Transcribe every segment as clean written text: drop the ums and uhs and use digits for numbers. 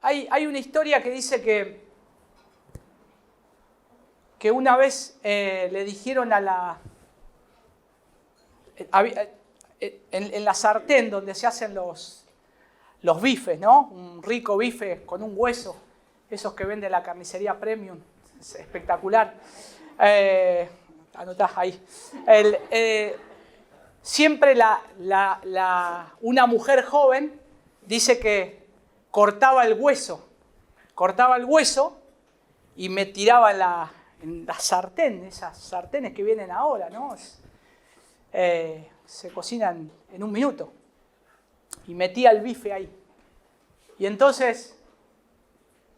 Hay una historia que dice que una vez le dijeron a en la sartén donde se hacen los bifes, ¿no? Un rico bife con un hueso, esos que vende la carnicería Premium, es espectacular. Anotás ahí. Siempre una mujer joven dice que cortaba el hueso y me tiraba en la sartén, esas sartenes que vienen ahora, ¿no? Se cocinan en un minuto. Y metía el bife ahí. Y entonces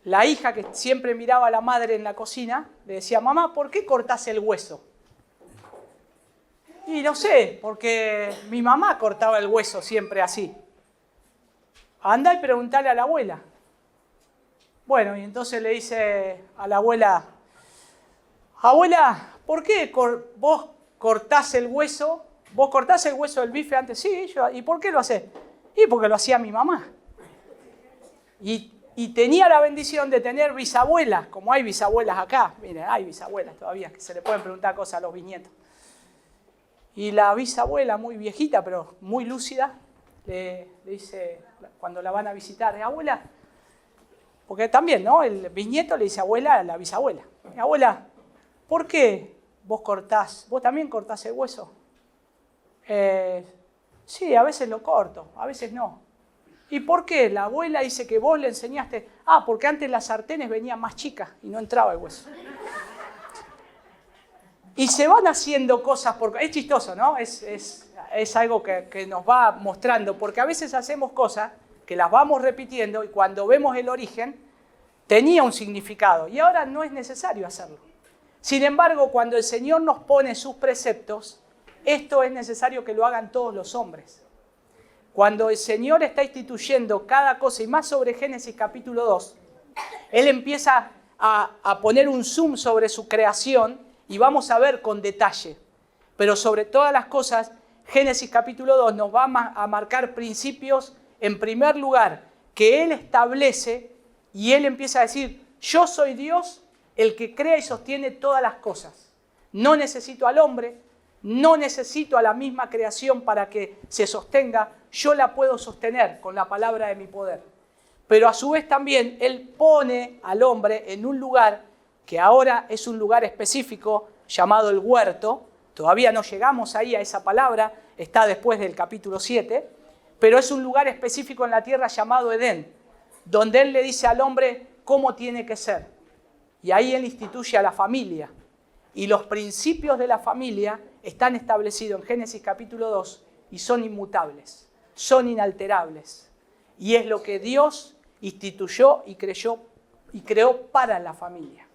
la hija, que siempre miraba a la madre en la cocina, le decía: mamá, ¿por qué cortás el hueso? Y no sé, porque mi mamá cortaba el hueso siempre así. Andá y preguntale a la abuela. Bueno, y entonces le dice a la abuela: abuela, ¿por qué vos cortás el hueso? ¿Vos cortás el hueso del bife antes? Sí, yo. ¿Y por qué lo hacés? Y porque lo hacía mi mamá. Y tenía la bendición de tener bisabuelas, como hay bisabuelas acá. Miren, hay bisabuelas todavía, que se le pueden preguntar cosas a los bisnietos. Y la bisabuela, muy viejita, pero muy lúcida, le dice, cuando la van a visitar: abuela, porque también, ¿no? El bisnieto le dice abuela a la bisabuela: abuela, ¿por qué vos también cortás el hueso? Sí, a veces lo corto, a veces no. ¿Y por qué? La abuela dice que vos le enseñaste. Porque antes las sartenes venían más chicas y no entraba el hueso. Y se van haciendo cosas, es chistoso, ¿no? Es algo que nos va mostrando, porque a veces hacemos cosas que las vamos repitiendo y cuando vemos el origen, tenía un significado y ahora no es necesario hacerlo. Sin embargo, cuando el Señor nos pone sus preceptos, esto es necesario que lo hagan todos los hombres. Cuando el Señor está instituyendo cada cosa, y más sobre Génesis capítulo 2, Él empieza a poner un zoom sobre su creación y vamos a ver con detalle. Pero sobre todas las cosas, Génesis capítulo 2 nos va a marcar principios, en primer lugar, que Él establece y Él empieza a decir: yo soy Dios, el que crea y sostiene todas las cosas. No necesito al hombre, no necesito a la misma creación para que se sostenga, yo la puedo sostener con la palabra de mi poder. Pero a su vez también Él pone al hombre en un lugar que ahora es un lugar específico llamado el huerto. Todavía no llegamos ahí a esa palabra, está después del capítulo 7, pero es un lugar específico en la tierra llamado Edén, donde Él le dice al hombre cómo tiene que ser. Y ahí Él instituye a la familia. Y los principios de la familia están establecidos en Génesis capítulo 2 y son inmutables, son inalterables. Y es lo que Dios instituyó y creó para la familia.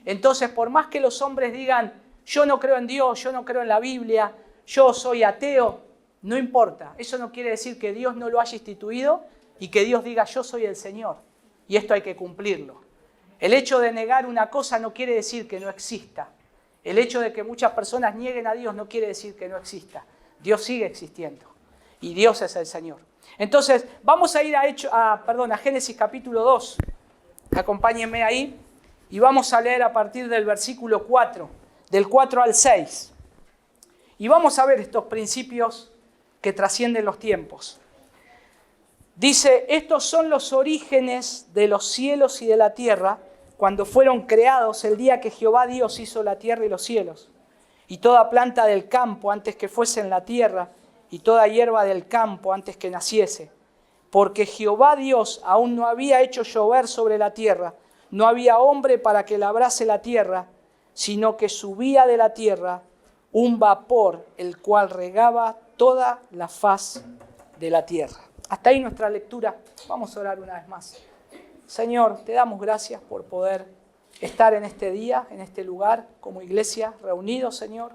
Entonces, por más que los hombres digan: yo no creo en Dios, yo no creo en la Biblia, yo soy ateo, no importa. Eso no quiere decir que Dios no lo haya instituido y que Dios diga: yo soy el Señor y esto hay que cumplirlo. El hecho de negar una cosa no quiere decir que no exista. El hecho de que muchas personas nieguen a Dios no quiere decir que no exista. Dios sigue existiendo y Dios es el Señor. Entonces, vamos a ir a Génesis capítulo 2. Acompáñenme ahí y vamos a leer a partir del versículo 4, del 4 al 6. Y vamos a ver estos principios que trascienden los tiempos. Dice: estos son los orígenes de los cielos y de la tierra, cuando fueron creados el día que Jehová Dios hizo la tierra y los cielos, y toda planta del campo antes que fuese en la tierra, y toda hierba del campo antes que naciese. Porque Jehová Dios aún no había hecho llover sobre la tierra, no había hombre para que labrase la tierra, sino que subía de la tierra un vapor, el cual regaba toda la faz de la tierra. Hasta ahí nuestra lectura. Vamos a orar una vez más. Señor, te damos gracias por poder estar en este día, en este lugar, como iglesia, reunidos, Señor.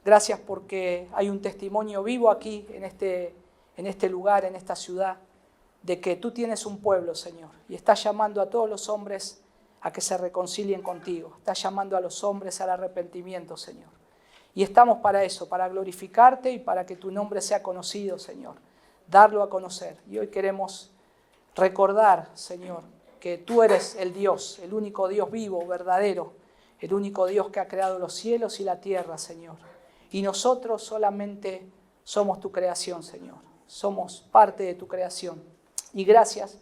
Gracias porque hay un testimonio vivo aquí, en este lugar, en esta ciudad, de que tú tienes un pueblo, Señor, y estás llamando a todos los hombres a que se reconcilien contigo. Estás llamando a los hombres al arrepentimiento, Señor. Y estamos para eso, para glorificarte y para que tu nombre sea conocido, Señor. Darlo a conocer. Y hoy queremos recordar, Señor, que tú eres el Dios, el único Dios vivo, verdadero, el único Dios que ha creado los cielos y la tierra, Señor. Y nosotros solamente somos tu creación, Señor. Somos parte de tu creación. Y gracias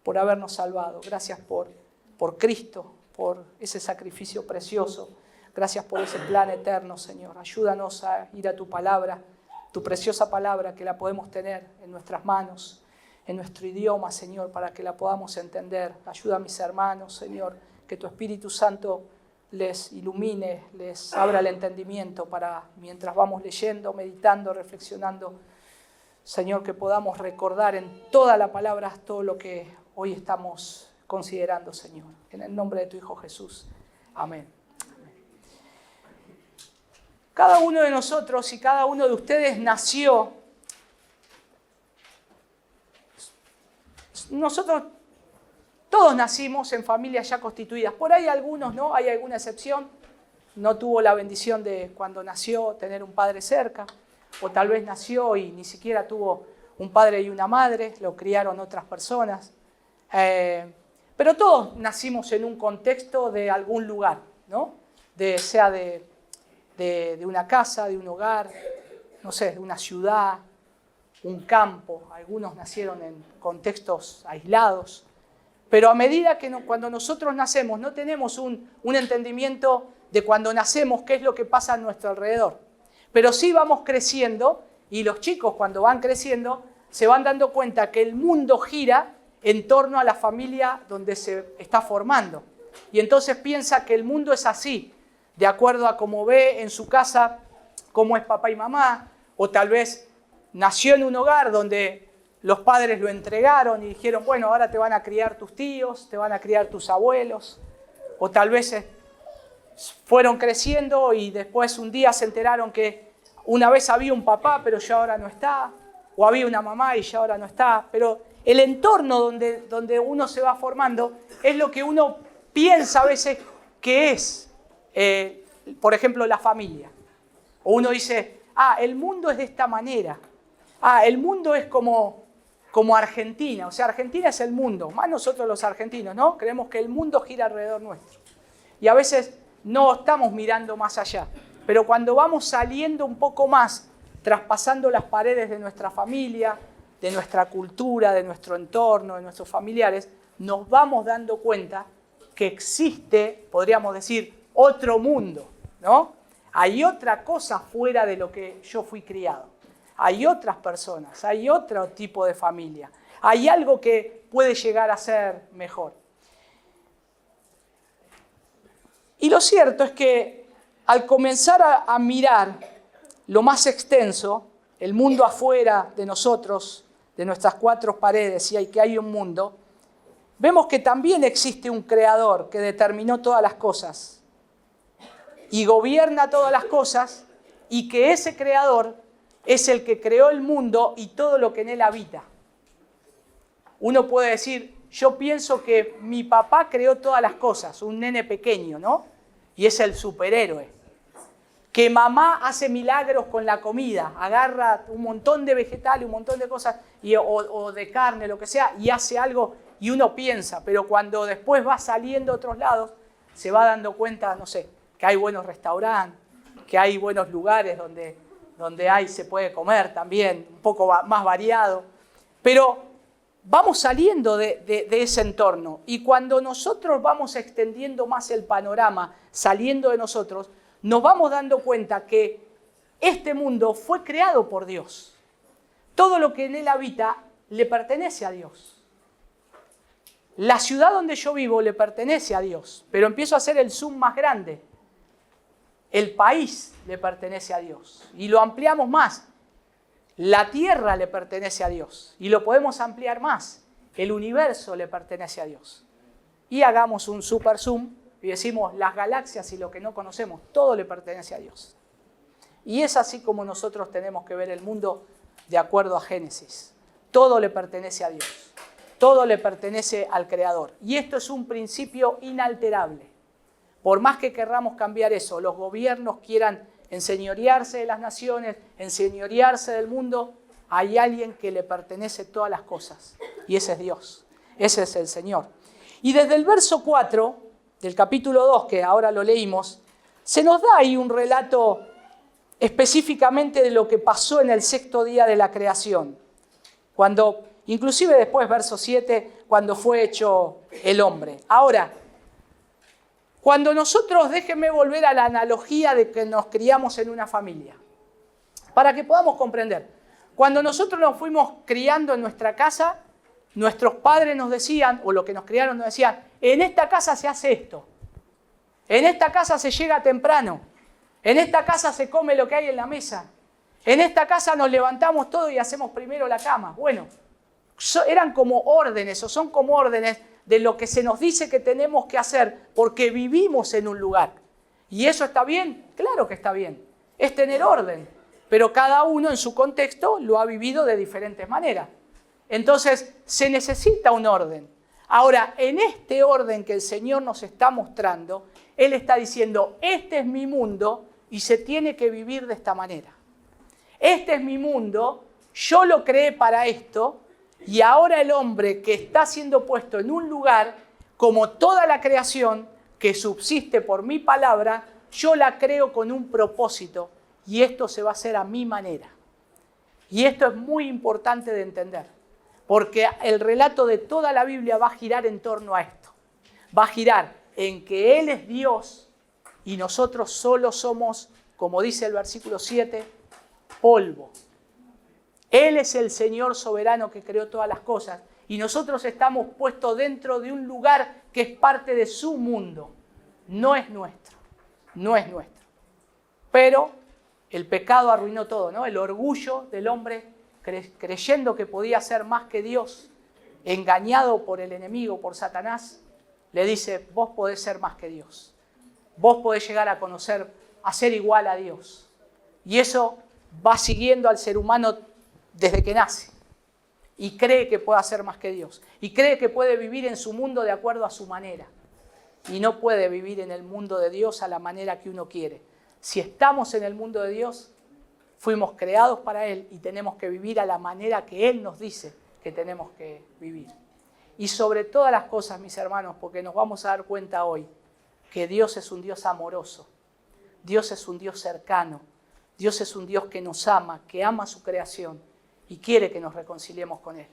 por habernos salvado. Gracias por Cristo, por ese sacrificio precioso. Gracias por ese plan eterno, Señor. Ayúdanos a ir a tu palabra, tu preciosa palabra, que la podemos tener en nuestras manos, en nuestro idioma, Señor, para que la podamos entender. Ayuda a mis hermanos, Señor, que tu Espíritu Santo les ilumine, les abra el entendimiento para, mientras vamos leyendo, meditando, reflexionando, Señor, que podamos recordar en toda la palabra todo lo que hoy estamos considerando, Señor. En el nombre de tu Hijo Jesús. Amén. Cada uno de nosotros y cada uno de ustedes nació. Nosotros todos nacimos en familias ya constituidas. Por ahí algunos no, hay alguna excepción. No tuvo la bendición de cuando nació tener un padre cerca. O tal vez nació y ni siquiera tuvo un padre y una madre, lo criaron otras personas. Pero todos nacimos en un contexto de algún lugar, ¿no? Sea de una casa, de un hogar, no sé, de una ciudad, un campo. Algunos nacieron en contextos aislados. Pero a medida que cuando nosotros nacemos no tenemos un entendimiento de cuando nacemos qué es lo que pasa a nuestro alrededor. Pero sí vamos creciendo y los chicos cuando van creciendo se van dando cuenta que el mundo gira en torno a la familia donde se está formando. Y entonces piensa que el mundo es así, de acuerdo a cómo ve en su casa cómo es papá y mamá, o tal vez nació en un hogar donde los padres lo entregaron y dijeron, bueno, ahora te van a criar tus tíos, te van a criar tus abuelos, o tal vez fueron creciendo y después un día se enteraron que una vez había un papá, pero ya ahora no está, o había una mamá y ya ahora no está. Pero el entorno donde uno se va formando es lo que uno piensa a veces que es, por ejemplo, la familia. O uno dice, el mundo es de esta manera, el mundo es como Argentina, o sea, Argentina es el mundo, más nosotros los argentinos, ¿no? Creemos que el mundo gira alrededor nuestro. Y a veces no estamos mirando más allá, pero cuando vamos saliendo un poco más, traspasando las paredes de nuestra familia, de nuestra cultura, de nuestro entorno, de nuestros familiares, nos vamos dando cuenta que existe, podríamos decir, otro mundo, ¿no? Hay otra cosa fuera de lo que yo fui criado. Hay otras personas, hay otro tipo de familia. Hay algo que puede llegar a ser mejor. Y lo cierto es que al comenzar a mirar lo más extenso, el mundo afuera de nosotros, de nuestras cuatro paredes, y que hay un mundo, vemos que también existe un creador que determinó todas las cosas y gobierna todas las cosas, y que ese creador es el que creó el mundo y todo lo que en él habita. Uno puede decir, yo pienso que mi papá creó todas las cosas, un nene pequeño, ¿no? Y es el superhéroe. Que mamá hace milagros con la comida, agarra un montón de vegetales, un montón de cosas, o de carne, lo que sea, y hace algo, y uno piensa, pero cuando después va saliendo a otros lados, se va dando cuenta, no sé, que hay buenos restaurantes, que hay buenos lugares donde se puede comer también, un poco más variado. Pero vamos saliendo de ese entorno, y cuando nosotros vamos extendiendo más el panorama, saliendo de nosotros, nos vamos dando cuenta que este mundo fue creado por Dios. Todo lo que en él habita le pertenece a Dios. La ciudad donde yo vivo le pertenece a Dios, pero empiezo a hacer el zoom más grande. El país le pertenece a Dios. Y lo ampliamos más. La tierra le pertenece a Dios. Y lo podemos ampliar más. El universo le pertenece a Dios. Y hagamos un super zoom y decimos las galaxias y lo que no conocemos, todo le pertenece a Dios. Y es así como nosotros tenemos que ver el mundo de acuerdo a Génesis. Todo le pertenece a Dios. Todo le pertenece al Creador. Y esto es un principio inalterable. Por más que querramos cambiar eso, los gobiernos quieran enseñorearse de las naciones, enseñorearse del mundo, hay alguien que le pertenece todas las cosas. Y ese es Dios. Ese es el Señor. Y desde el verso 4 del capítulo 2, que ahora lo leímos, se nos da ahí un relato específicamente de lo que pasó en el sexto día de la creación. Cuando, inclusive después, verso 7, cuando fue hecho el hombre. Ahora, cuando nosotros, déjenme volver a la analogía de que nos criamos en una familia, para que podamos comprender. Cuando nosotros nos fuimos criando en nuestra casa, nuestros padres nos decían, o los que nos criaron nos decían, en esta casa se hace esto, en esta casa se llega temprano, en esta casa se come lo que hay en la mesa, en esta casa nos levantamos todos y hacemos primero la cama. Bueno, eran como órdenes, o son como órdenes de lo que se nos dice que tenemos que hacer porque vivimos en un lugar. ¿Y eso está bien? Claro que está bien. Es tener orden, pero cada uno en su contexto lo ha vivido de diferentes maneras. Entonces, se necesita un orden. Ahora, en este orden que el Señor nos está mostrando, Él está diciendo, este es mi mundo y se tiene que vivir de esta manera. Este es mi mundo, yo lo creé para esto, y ahora el hombre que está siendo puesto en un lugar, como toda la creación que subsiste por mi palabra, yo la creo con un propósito y esto se va a hacer a mi manera. Y esto es muy importante de entender, porque el relato de toda la Biblia va a girar en torno a esto. Va a girar en que Él es Dios y nosotros solo somos, como dice el versículo 7, polvo. Él es el Señor soberano que creó todas las cosas y nosotros estamos puestos dentro de un lugar que es parte de su mundo. No es nuestro, no es nuestro. Pero el pecado arruinó todo, ¿no? El orgullo del hombre creyendo que podía ser más que Dios, engañado por el enemigo, por Satanás, le dice, vos podés ser más que Dios. Vos podés llegar a conocer, a ser igual a Dios. Y eso va siguiendo al ser humano desde que nace y cree que puede hacer más que Dios y cree que puede vivir en su mundo de acuerdo a su manera y no puede vivir en el mundo de Dios a la manera que uno quiere. Si estamos en el mundo de Dios, fuimos creados para Él y tenemos que vivir a la manera que Él nos dice que tenemos que vivir. Y sobre todas las cosas, mis hermanos, porque nos vamos a dar cuenta hoy que Dios es un Dios amoroso, Dios es un Dios cercano, Dios es un Dios que nos ama, que ama su creación y quiere que nos reconciliemos con Él.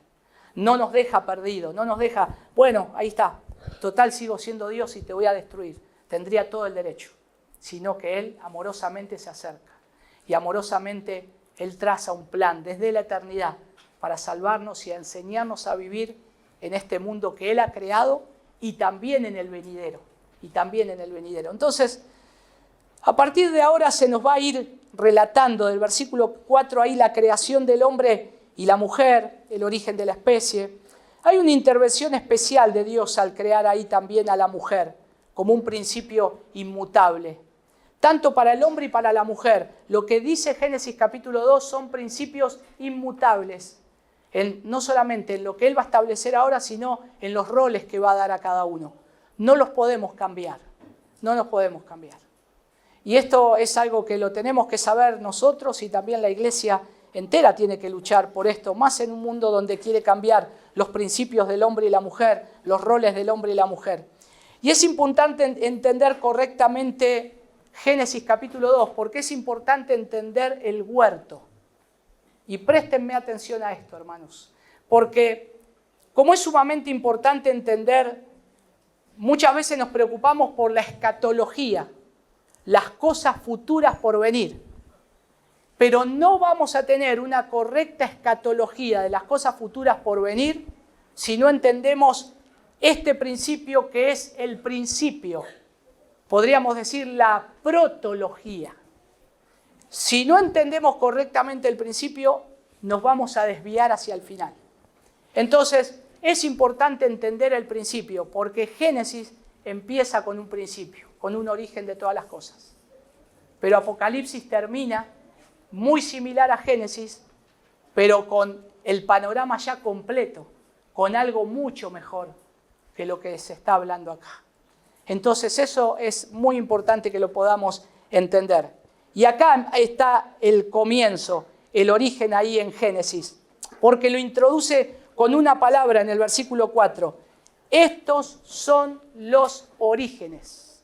No nos deja perdidos, no nos deja, bueno, ahí está, total sigo siendo Dios y te voy a destruir. Tendría todo el derecho, sino que Él amorosamente se acerca y amorosamente Él traza un plan desde la eternidad para salvarnos y a enseñarnos a vivir en este mundo que Él ha creado y también en el venidero, Entonces, a partir de ahora se nos va a ir relatando del versículo 4 ahí la creación del hombre y la mujer, el origen de la especie. Hay una intervención especial de Dios al crear ahí también a la mujer como un principio inmutable. Tanto para el hombre y para la mujer. Lo que dice Génesis capítulo 2 son principios inmutables. No solamente en lo que Él va a establecer ahora, sino en los roles que va a dar a cada uno. No los podemos cambiar, no nos podemos cambiar. Y esto es algo que lo tenemos que saber nosotros y también la iglesia entera tiene que luchar por esto, más en un mundo donde quiere cambiar los principios del hombre y la mujer, los roles del hombre y la mujer. Y es importante entender correctamente Génesis capítulo 2, porque es importante entender el huerto. Y préstenme atención a esto, hermanos, porque como es sumamente importante entender, muchas veces nos preocupamos por la escatología, las cosas futuras por venir. Pero no vamos a tener una correcta escatología de las cosas futuras por venir si no entendemos este principio que es el principio, podríamos decir la protología. Si no entendemos correctamente el principio, nos vamos a desviar hacia el final. Entonces, es importante entender el principio, porque Génesis empieza con un principio, con un origen de todas las cosas. Pero Apocalipsis termina muy similar a Génesis, pero con el panorama ya completo, con algo mucho mejor que lo que se está hablando acá. Entonces eso es muy importante que lo podamos entender. Y acá está el comienzo, el origen ahí en Génesis, porque lo introduce con una palabra en el versículo 4. Estos son los orígenes.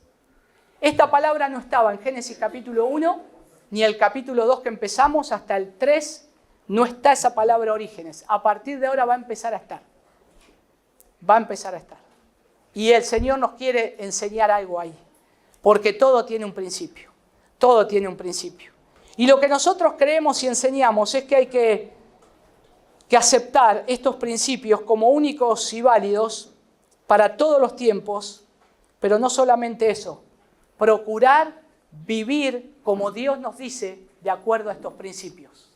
Esta palabra no estaba en Génesis capítulo 1, ni el capítulo 2 que empezamos, hasta el 3, no está esa palabra orígenes. A partir de ahora va a empezar a estar. Va a empezar a estar. Y el Señor nos quiere enseñar algo ahí, porque todo tiene un principio. Todo tiene un principio. Y lo que nosotros creemos y enseñamos es que hay que aceptar estos principios como únicos y válidos para todos los tiempos, pero no solamente eso, procurar vivir como Dios nos dice de acuerdo a estos principios.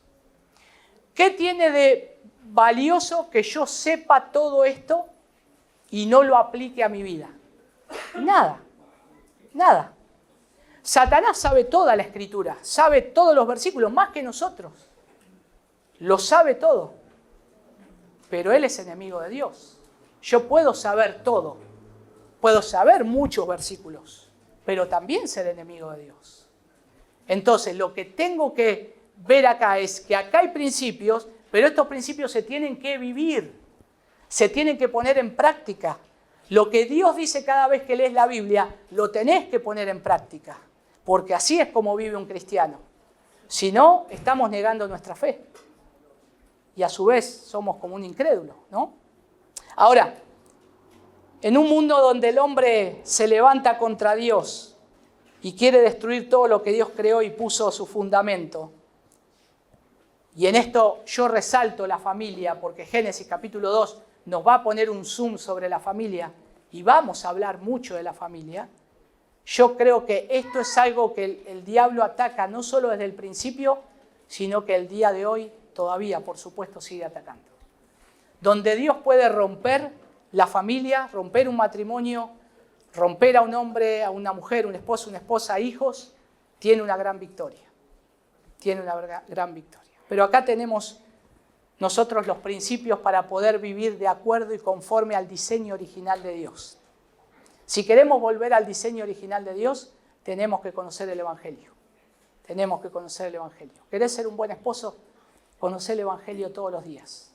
¿Qué tiene de valioso que yo sepa todo esto y no lo aplique a mi vida? Nada, nada. Satanás sabe toda la Escritura, sabe todos los versículos, más que nosotros. Lo sabe todo, pero él es enemigo de Dios. Yo puedo saber todo, puedo saber muchos versículos, pero también ser enemigo de Dios. Entonces, lo que tengo que ver acá es que acá hay principios, pero estos principios se tienen que vivir, se tienen que poner en práctica. Lo que Dios dice cada vez que lees la Biblia, lo tenés que poner en práctica, porque así es como vive un cristiano. Si no, estamos negando nuestra fe. Y a su vez somos como un incrédulo, ¿no? Ahora, en un mundo donde el hombre se levanta contra Dios y quiere destruir todo lo que Dios creó y puso su fundamento, y en esto yo resalto la familia, porque Génesis capítulo 2 nos va a poner un zoom sobre la familia y vamos a hablar mucho de la familia. Yo creo que esto es algo que el diablo ataca no solo desde el principio, sino que el día de hoy todavía, por supuesto, sigue atacando. Donde Dios puede romper la familia, romper un matrimonio, romper a un hombre, a una mujer, un esposo, una esposa, hijos, tiene una gran victoria. Tiene una gran victoria. Pero acá tenemos nosotros los principios para poder vivir de acuerdo y conforme al diseño original de Dios. Si queremos volver al diseño original de Dios, tenemos que conocer el Evangelio. Tenemos que conocer el Evangelio. ¿Querés ser un buen esposo? Conocer el Evangelio todos los días.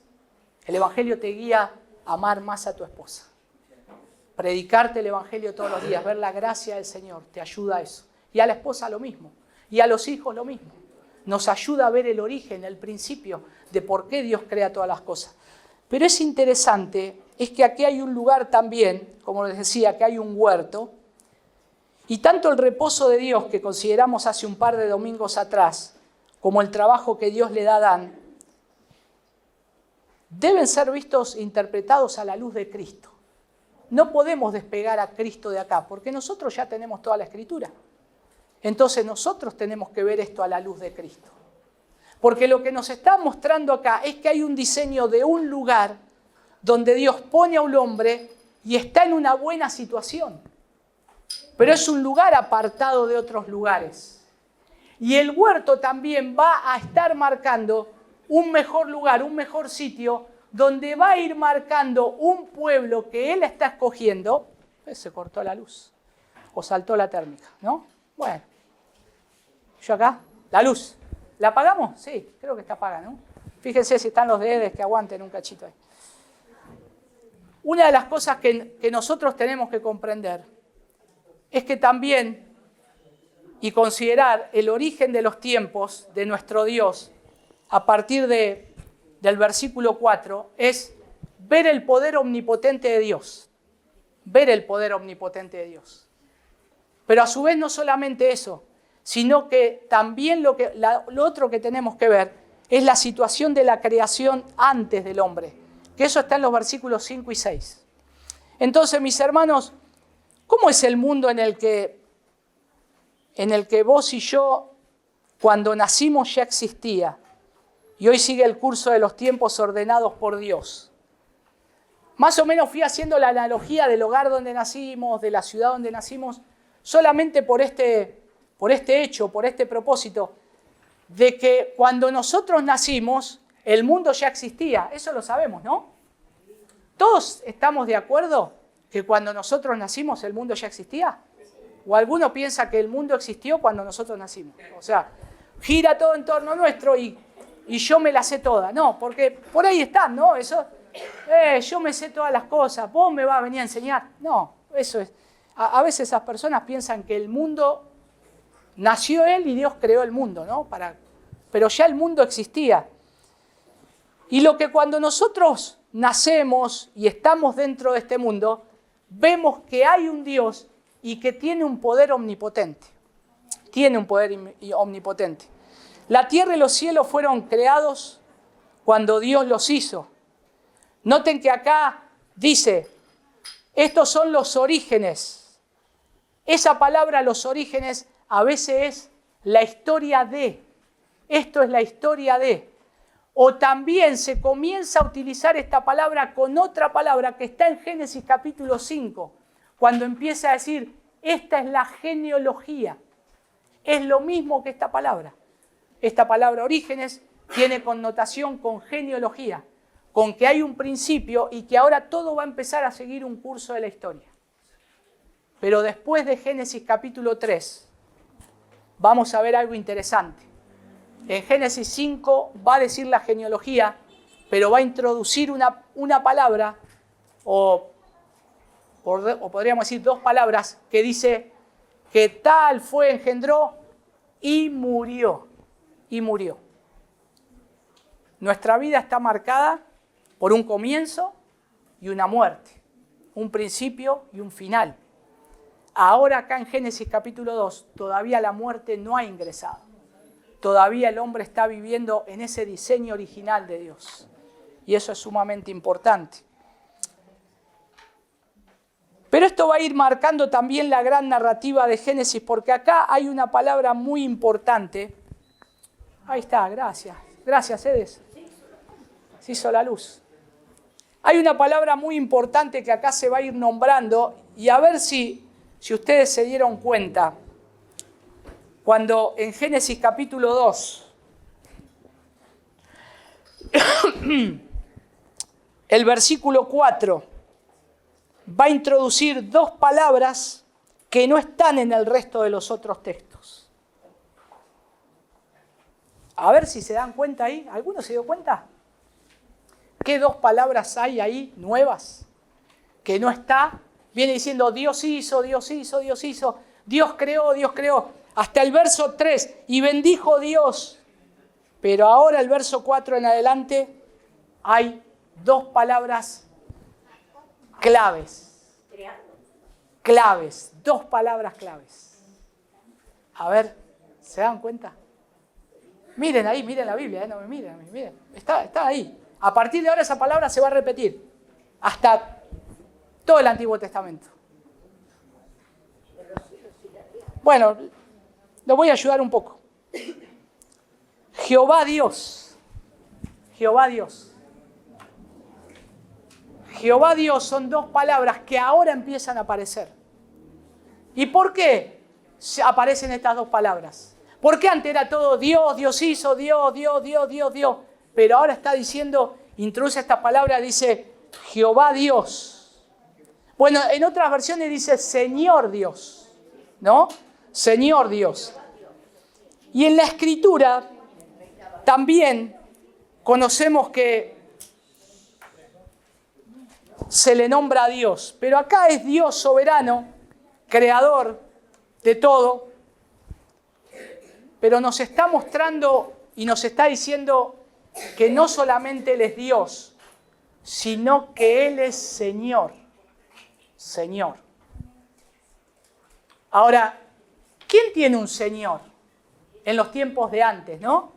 El Evangelio te guía a amar más a tu esposa. Predicarte el Evangelio todos los días, ver la gracia del Señor, te ayuda a eso. Y a la esposa lo mismo. Y a los hijos lo mismo. Nos ayuda a ver el origen, el principio de por qué Dios crea todas las cosas. Pero es interesante, es que aquí hay un lugar también, como les decía, que hay un huerto, y tanto el reposo de Dios que consideramos hace un par de domingos atrás, como el trabajo que Dios le da a Adán, deben ser vistos e interpretados a la luz de Cristo. No podemos despegar a Cristo de acá, porque nosotros ya tenemos toda la Escritura. Entonces nosotros tenemos que ver esto a la luz de Cristo. Porque lo que nos está mostrando acá es que hay un diseño de un lugar donde Dios pone a un hombre y está en una buena situación. Pero es un lugar apartado de otros lugares. Y el huerto también va a estar marcando un mejor lugar, un mejor sitio, donde va a ir marcando un pueblo que Él está escogiendo. Se cortó la luz o saltó la térmica, ¿no? Bueno, yo acá, la luz. ¿La apagamos? Sí, creo que está apagada, ¿no? Fíjense si están los dedos que aguanten un cachito ahí. Una de las cosas que nosotros tenemos que comprender es que también, y considerar el origen de los tiempos de nuestro Dios, a partir del versículo 4, es ver el poder omnipotente de Dios. Ver el poder omnipotente de Dios. Pero a su vez no solamente eso, sino que también lo otro que tenemos que ver es la situación de la creación antes del hombre, que eso está en los versículos 5 y 6. Entonces, mis hermanos, ¿cómo es el mundo en el que vos y yo, cuando nacimos, ya existía? Y hoy sigue el curso de los tiempos ordenados por Dios. Más o menos fui haciendo la analogía del hogar donde nacimos, de la ciudad donde nacimos, solamente por este hecho, por este propósito, de que cuando nosotros nacimos, el mundo ya existía. Eso lo sabemos, ¿no? ¿Todos estamos de acuerdo que cuando nosotros nacimos el mundo ya existía? ¿O alguno piensa que el mundo existió cuando nosotros nacimos? O sea, gira todo en torno nuestro y yo me la sé toda. No, porque por ahí están, ¿no? Eso yo me sé todas las cosas, vos me vas a venir a enseñar. No, eso es. A veces esas personas piensan que el mundo, nació Él y Dios creó el mundo, ¿no? Pero ya el mundo existía. Y lo que cuando nosotros nacemos y estamos dentro de este mundo, vemos que hay un Dios y que tiene un poder omnipotente. Tiene un poder omnipotente. La tierra y los cielos fueron creados cuando Dios los hizo. Noten que acá dice, estos son los orígenes. Esa palabra, los orígenes, a veces es la historia de. Esto es la historia de. O también se comienza a utilizar esta palabra con otra palabra que está en Génesis capítulo 5, cuando empieza a decir, esta es la genealogía. Es lo mismo que esta palabra. Esta palabra orígenes tiene connotación con genealogía, con que hay un principio y que ahora todo va a empezar a seguir un curso de la historia. Pero después de Génesis capítulo 3, vamos a ver algo interesante. En Génesis 5 va a decir la genealogía, pero va a introducir una palabra, o podríamos decir dos palabras, que dice que tal fue, engendró y murió. Y murió. Nuestra vida está marcada por un comienzo y una muerte, un principio y un final. Ahora acá en Génesis capítulo 2, todavía la muerte no ha ingresado. Todavía el hombre está viviendo en ese diseño original de Dios. Y eso es sumamente importante. Pero esto va a ir marcando también la gran narrativa de Génesis, porque acá hay una palabra muy importante. Ahí está, gracias. Gracias, Edes. Se hizo la luz. Hay una palabra muy importante que acá se va a ir nombrando, y a ver si ustedes se dieron cuenta. Cuando en Génesis capítulo 2, el versículo 4 va a introducir dos palabras que no están en el resto de los otros textos. A ver si se dan cuenta ahí. ¿Alguno se dio cuenta? ¿Qué dos palabras hay ahí nuevas? Que no está. Viene diciendo Dios hizo, Dios hizo, Dios hizo. Dios creó, Dios creó. Hasta el verso 3, y bendijo Dios. Pero ahora el verso 4 en adelante hay dos palabras claves. Claves, dos palabras claves. A ver, ¿se dan cuenta? Miren ahí, miren la Biblia, no me miren a mí, miren. Está ahí. A partir de ahora esa palabra se va a repetir hasta todo el Antiguo Testamento. Bueno, lo voy a ayudar un poco. Jehová Dios. Jehová Dios. Jehová Dios son dos palabras que ahora empiezan a aparecer. ¿Y por qué aparecen estas dos palabras? Porque antes era todo Dios, Dios hizo, Dios. Pero ahora está diciendo, introduce esta palabra, dice Jehová Dios. Bueno, en otras versiones dice Señor Dios, ¿no? Señor Dios. Y en la Escritura también conocemos que se le nombra a Dios, pero acá es Dios soberano, creador de todo, pero nos está mostrando y nos está diciendo que no solamente Él es Dios, sino que Él es Señor. Señor. Ahora, ¿quién tiene un Señor? En los tiempos de antes, ¿no?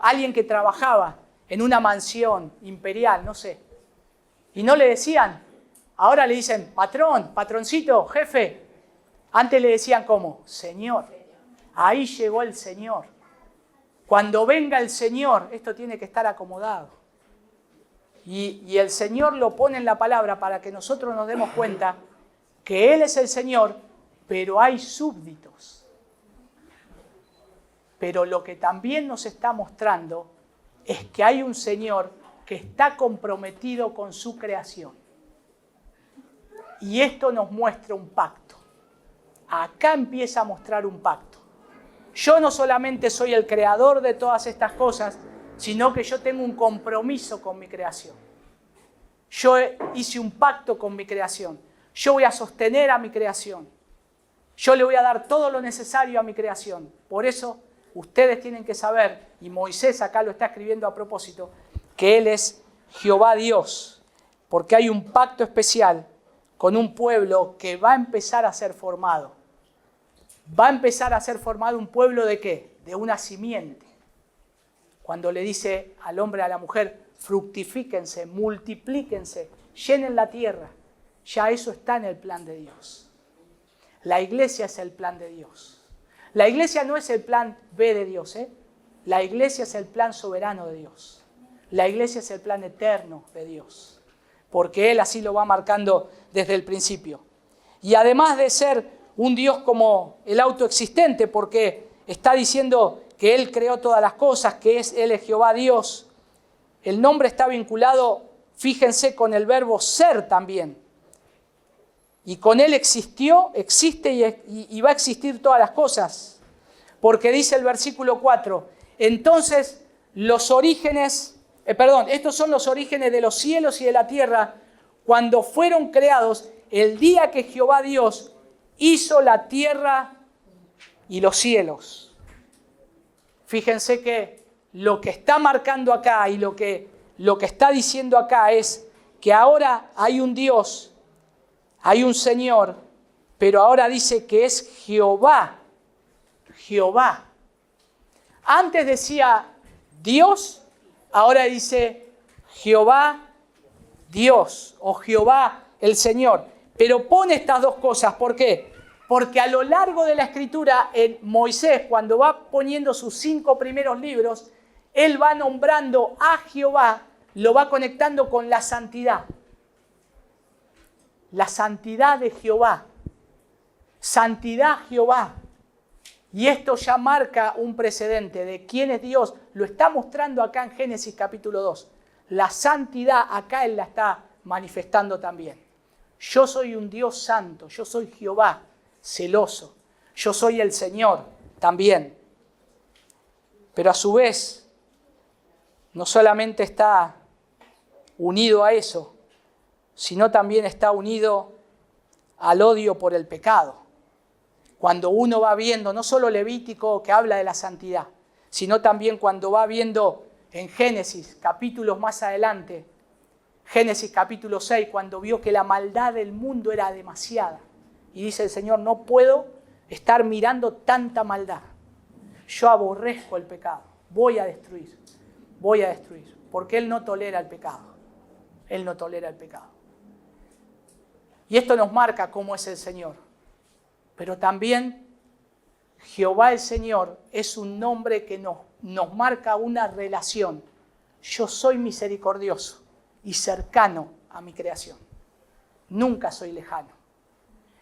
Alguien que trabajaba en una mansión imperial, no sé, y no le decían, ahora le dicen patrón, patroncito, jefe. Antes le decían ¿cómo? Señor. Ahí llegó el Señor. Cuando venga el Señor, esto tiene que estar acomodado. Y el Señor lo pone en la palabra para que nosotros nos demos cuenta que Él es el Señor, pero hay súbditos. Pero lo que también nos está mostrando es que hay un Señor que está comprometido con su creación. Y esto nos muestra un pacto. Acá empieza a mostrar un pacto. Yo no solamente soy el creador de todas estas cosas, sino que yo tengo un compromiso con mi creación. Yo hice un pacto con mi creación. Yo voy a sostener a mi creación. Yo le voy a dar todo lo necesario a mi creación. Por eso ustedes tienen que saber, y Moisés acá lo está escribiendo a propósito, que Él es Jehová Dios, porque hay un pacto especial con un pueblo que va a empezar a ser formado. Va a empezar a ser formado un pueblo ¿de qué? De una simiente. Cuando le dice al hombre, a la mujer, fructifíquense, multiplíquense, llenen la tierra. Ya eso está en el plan de Dios. La iglesia es el plan de Dios. La iglesia no es el plan B de Dios, ¿eh? La iglesia es el plan soberano de Dios. La iglesia es el plan eterno de Dios. Porque Él así lo va marcando desde el principio. Y además de ser un Dios como el autoexistente, porque está diciendo que Él creó todas las cosas, que Él es Jehová Dios. El nombre está vinculado, fíjense, con el verbo ser también. Y con Él existió, existe y va a existir todas las cosas. Porque dice el versículo 4, entonces los orígenes, estos son los orígenes de los cielos y de la tierra, cuando fueron creados el día que Jehová Dios hizo la tierra y los cielos. Fíjense que lo que está marcando acá y lo que está diciendo acá es que ahora hay un Dios, hay un Señor, pero ahora dice que es Jehová. Jehová. Antes decía Dios, ahora dice Jehová Dios o Jehová el Señor. Pero pone estas dos cosas. ¿Por qué? Porque a lo largo de la Escritura, en Moisés, cuando va poniendo sus 5 primeros libros, él va nombrando a Jehová, lo va conectando con la santidad. La santidad de Jehová. Santidad Jehová. Y esto ya marca un precedente de quién es Dios. Lo está mostrando acá en Génesis capítulo 2. La santidad acá Él la está manifestando también. Yo soy un Dios santo, yo soy Jehová, celoso. Yo soy el Señor también. Pero a su vez, no solamente está unido a eso, sino también está unido al odio por el pecado. Cuando uno va viendo, no solo Levítico que habla de la santidad, sino también cuando va viendo en Génesis, capítulos más adelante, Génesis capítulo 6, cuando vio que la maldad del mundo era demasiada. Y dice el Señor, no puedo estar mirando tanta maldad. Yo aborrezco el pecado, voy a destruir, porque Él no tolera el pecado. Él no tolera el pecado. Y esto nos marca cómo es el Señor. Pero también Jehová el Señor es un nombre que nos marca una relación. Yo soy misericordioso y cercano a mi creación. Nunca soy lejano.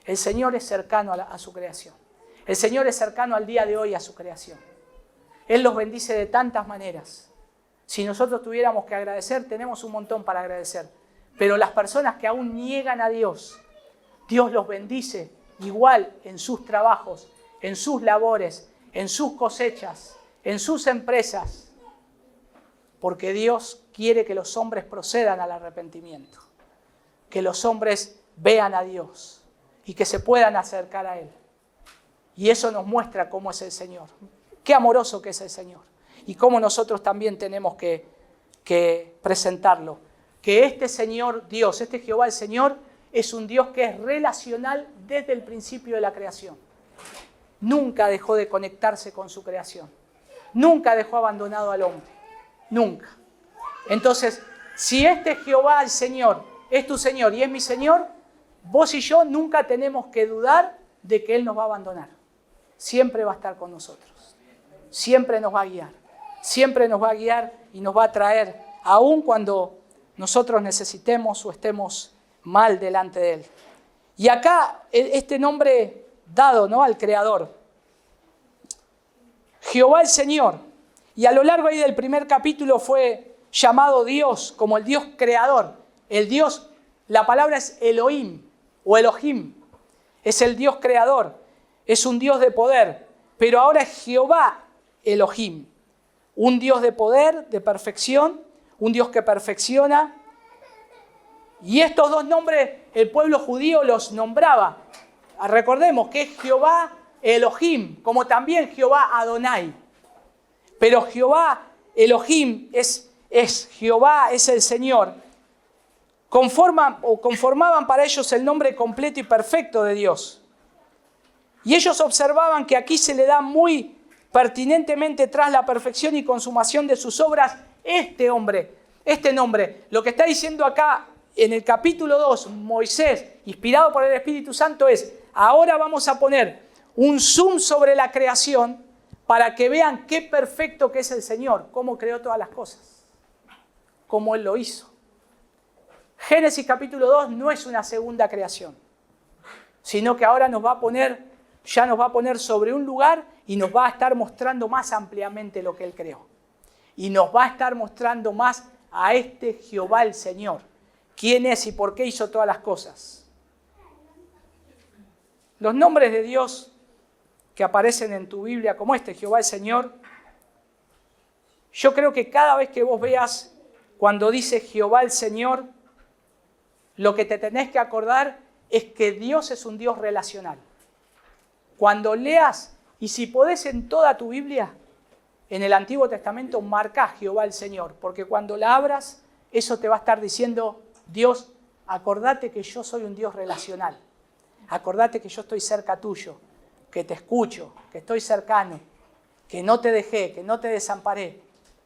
El Señor es cercano a su creación. El Señor es cercano al día de hoy a su creación. Él los bendice de tantas maneras. Si nosotros tuviéramos que agradecer, tenemos un montón para agradecer. Pero las personas que aún niegan a Dios, Dios los bendice igual en sus trabajos, en sus labores, en sus cosechas, en sus empresas. Porque Dios quiere que los hombres procedan al arrepentimiento. Que los hombres vean a Dios y que se puedan acercar a Él. Y eso nos muestra cómo es el Señor. Qué amoroso que es el Señor. Y cómo nosotros también tenemos que presentarlo. Que este Señor Dios, este Jehová el Señor, es un Dios que es relacional desde el principio de la creación. Nunca dejó de conectarse con su creación. Nunca dejó abandonado al hombre. Nunca. Entonces, si este Jehová el Señor es tu Señor y es mi Señor, vos y yo nunca tenemos que dudar de que Él nos va a abandonar. Siempre va a estar con nosotros. Siempre nos va a guiar. Siempre nos va a guiar y nos va a traer, aun cuando nosotros necesitemos o estemos mal delante de Él. Y acá este nombre dado, ¿no?, al Creador. Jehová el Señor. Y a lo largo ahí del primer capítulo fue llamado Dios como el Dios creador. El Dios, la palabra es Elohim o Elohim. Es el Dios creador. Es un Dios de poder. Pero ahora es Jehová Elohim. Un Dios de poder, de perfección. Un Dios que perfecciona. Y estos dos nombres el pueblo judío los nombraba. Recordemos que es Jehová Elohim, como también Jehová Adonai. Pero Jehová Elohim es Jehová, es el Señor. Conformaban para ellos el nombre completo y perfecto de Dios. Y ellos observaban que aquí se le da muy pertinentemente tras la perfección y consumación de sus obras este nombre. Lo que está diciendo acá en el capítulo 2, Moisés, inspirado por el Espíritu Santo, es: ahora vamos a poner un zoom sobre la creación para que vean qué perfecto que es el Señor, cómo creó todas las cosas, cómo Él lo hizo. Génesis capítulo 2 no es una segunda creación, sino que ahora nos va a poner sobre un lugar y nos va a estar mostrando más ampliamente lo que Él creó. Y nos va a estar mostrando más a este Jehová el Señor, quién es y por qué hizo todas las cosas. Los nombres de Dios que aparecen en tu Biblia, como Jehová el Señor, yo creo que cada vez que vos veas cuando dice Jehová el Señor, lo que te tenés que acordar es que Dios es un Dios relacional. Cuando leas, y si podés en toda tu Biblia, en el Antiguo Testamento, marca Jehová el Señor, porque cuando la abras, eso te va a estar diciendo: Dios, acordate que yo soy un Dios relacional. Acordate que yo estoy cerca tuyo, que te escucho, que estoy cercano, que no te dejé, que no te desamparé,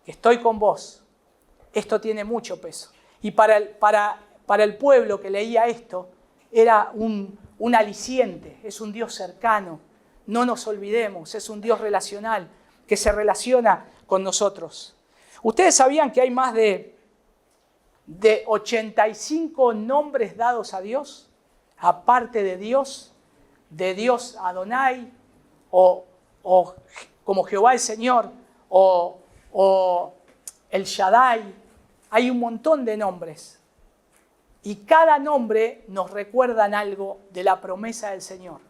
que estoy con vos. Esto tiene mucho peso. Y para el pueblo que leía esto, era un aliciente, es un Dios cercano. No nos olvidemos, es un Dios relacional que se relaciona con nosotros. ¿Ustedes sabían que hay más de 85 nombres dados a Dios? Aparte de Dios Adonai, o como Jehová el Señor, o el Shaddai. Hay un montón de nombres. Y cada nombre nos recuerdan algo de la promesa del Señor.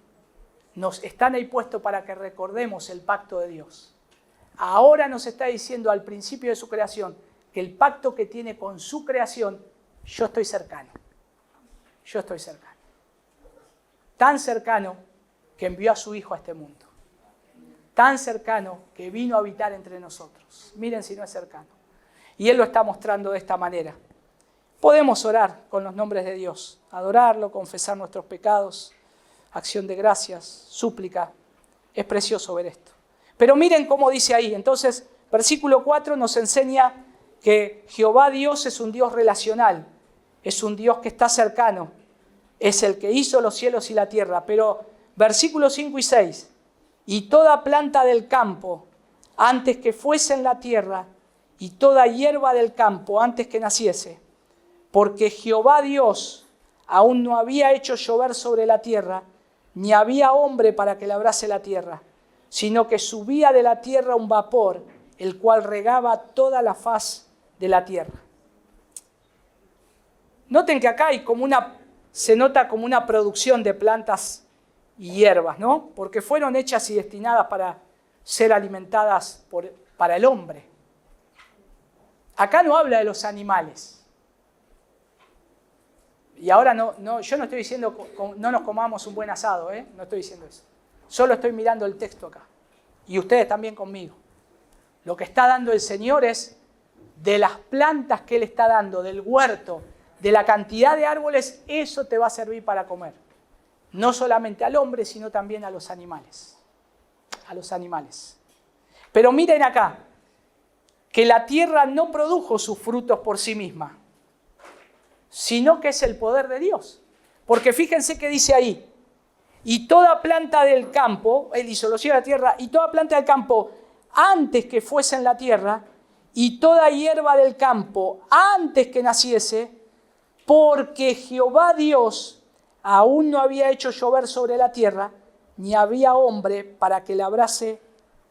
Nos están ahí puestos para que recordemos el pacto de Dios. Ahora nos está diciendo al principio de su creación que el pacto que tiene con su creación, yo estoy cercano. Yo estoy cercano. Tan cercano que envió a su Hijo a este mundo. Tan cercano que vino a habitar entre nosotros. Miren si no es cercano. Y Él lo está mostrando de esta manera. Podemos orar con los nombres de Dios, adorarlo, confesar nuestros pecados, acción de gracias, súplica. Es precioso ver esto. Pero miren cómo dice ahí. Entonces, versículo 4 nos enseña que Jehová Dios es un Dios relacional, es un Dios que está cercano, es el que hizo los cielos y la tierra. Pero versículos 5 y 6, y toda planta del campo, antes que fuese en la tierra, y toda hierba del campo, antes que naciese, porque Jehová Dios aún no había hecho llover sobre la tierra, ni había hombre para que labrase la tierra, sino que subía de la tierra un vapor, el cual regaba toda la faz de la tierra. Noten que acá se nota como una producción de plantas y hierbas, ¿no? Porque fueron hechas y destinadas para ser alimentadas para el hombre. Acá no habla de los animales. Y ahora yo no estoy diciendo no nos comamos un buen asado, no estoy diciendo eso. Solo estoy mirando el texto acá. Y ustedes también conmigo. Lo que está dando el Señor es de las plantas que Él está dando, del huerto, de la cantidad de árboles, eso te va a servir para comer. No solamente al hombre, sino también a los animales. A los animales. Pero miren acá, que la tierra no produjo sus frutos por sí misma, sino que es el poder de Dios. Porque fíjense que dice ahí, y toda planta del campo, Él hizo los cielos y la tierra, y toda planta del campo antes que fuese en la tierra, y toda hierba del campo antes que naciese, porque Jehová Dios aún no había hecho llover sobre la tierra, ni había hombre para que labrase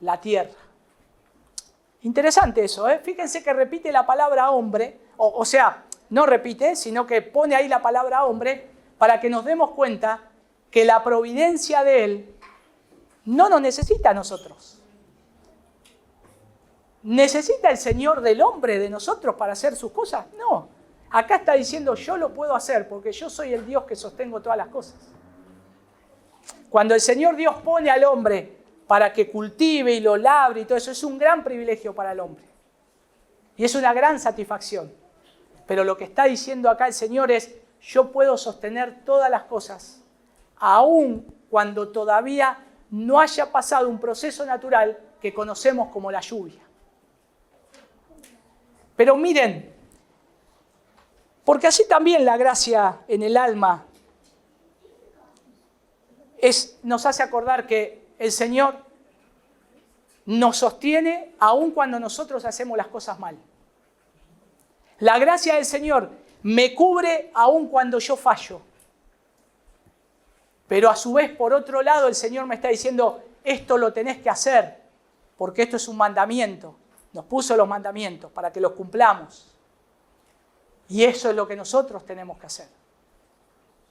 la tierra. Interesante eso, Fíjense que repite la palabra hombre, o sea, no repite, sino que pone ahí la palabra hombre para que nos demos cuenta que la providencia de Él no nos necesita a nosotros. ¿Necesita el Señor del hombre de nosotros para hacer sus cosas? No. Acá está diciendo, yo lo puedo hacer porque yo soy el Dios que sostengo todas las cosas. Cuando el Señor Dios pone al hombre para que cultive y lo labre y todo eso, es un gran privilegio para el hombre. Y es una gran satisfacción. Pero lo que está diciendo acá el Señor es, yo puedo sostener todas las cosas, aun cuando todavía no haya pasado un proceso natural que conocemos como la lluvia. Pero miren, porque así también la gracia en el alma nos hace acordar que el Señor nos sostiene aun cuando nosotros hacemos las cosas mal. La gracia del Señor me cubre aun cuando yo fallo. Pero a su vez, por otro lado, el Señor me está diciendo, esto lo tenés que hacer, porque esto es un mandamiento. Nos puso los mandamientos para que los cumplamos. Y eso es lo que nosotros tenemos que hacer.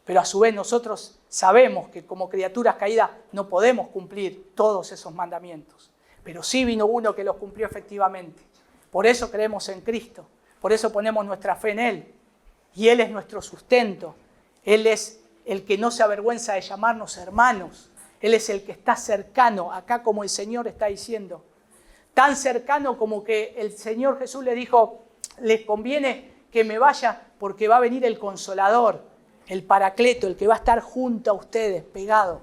Pero a su vez nosotros sabemos que como criaturas caídas no podemos cumplir todos esos mandamientos. Pero sí vino uno que los cumplió efectivamente. Por eso creemos en Cristo. Por eso ponemos nuestra fe en Él. Y Él es nuestro sustento. Él es el que no se avergüenza de llamarnos hermanos. Él es el que está cercano, acá como el Señor está diciendo. Tan cercano como que el Señor Jesús le dijo, les conviene que me vaya porque va a venir el Consolador, el Paracleto, el que va a estar junto a ustedes, pegado.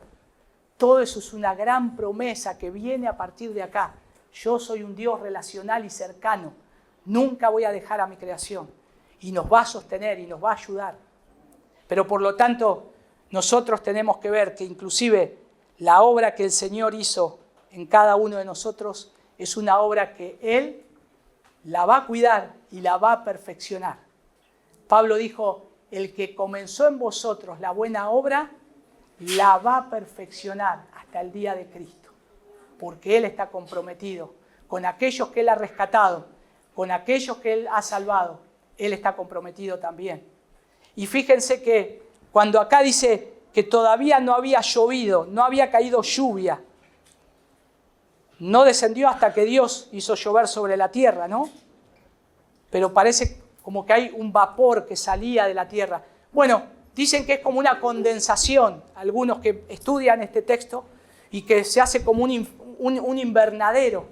Todo eso es una gran promesa que viene a partir de acá. Yo soy un Dios relacional y cercano. Nunca voy a dejar a mi creación. Y nos va a sostener y nos va a ayudar. Pero por lo tanto, nosotros tenemos que ver que inclusive la obra que el Señor hizo en cada uno de nosotros es una obra que Él la va a cuidar y la va a perfeccionar. Pablo dijo, el que comenzó en vosotros la buena obra, la va a perfeccionar hasta el día de Cristo. Porque Él está comprometido con aquellos que Él ha rescatado, con aquellos que Él ha salvado. Él está comprometido también. Y fíjense que cuando acá dice que todavía no había llovido, no había caído lluvia, no descendió hasta que Dios hizo llover sobre la tierra, ¿no? Pero parece como que hay un vapor que salía de la tierra. Bueno, dicen que es como una condensación, algunos que estudian este texto, y que se hace como un invernadero,